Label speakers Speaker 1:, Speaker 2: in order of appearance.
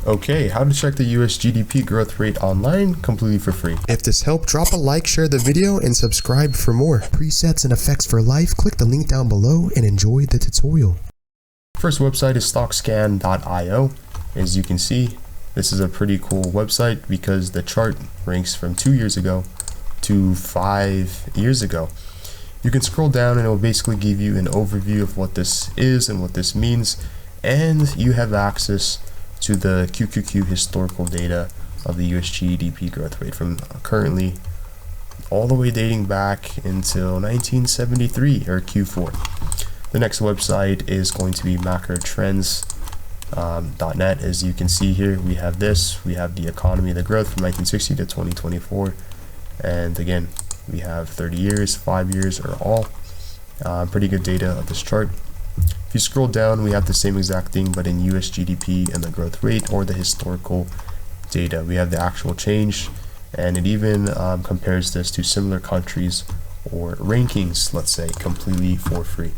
Speaker 1: Okay, how to check the US GDP growth rate online completely for free.
Speaker 2: If this helped, drop a like, share the video, and subscribe for more. Presets and effects for life, click the link down below and enjoy the tutorial.
Speaker 1: First website is stockscan.io. As you can see, this is a pretty cool website because the chart ranks from 2 years ago to 5 years ago. You can scroll down and it will basically give you an overview of what this is and what this means, and you have access to the QQQ historical data of the US GDP growth rate from currently all the way dating back until 1973 or Q4. The next website is going to be macrotrends.net. As you can see here, we have this, we have the economy, the growth from 1960 to 2024, and again we have 30 years, 5 years, or all. Pretty good data of this chart. If you scroll down, we have the same exact thing, but in US GDP and the growth rate, or the historical data. We have the actual change, and it even compares this to similar countries or rankings, let's say, completely for free.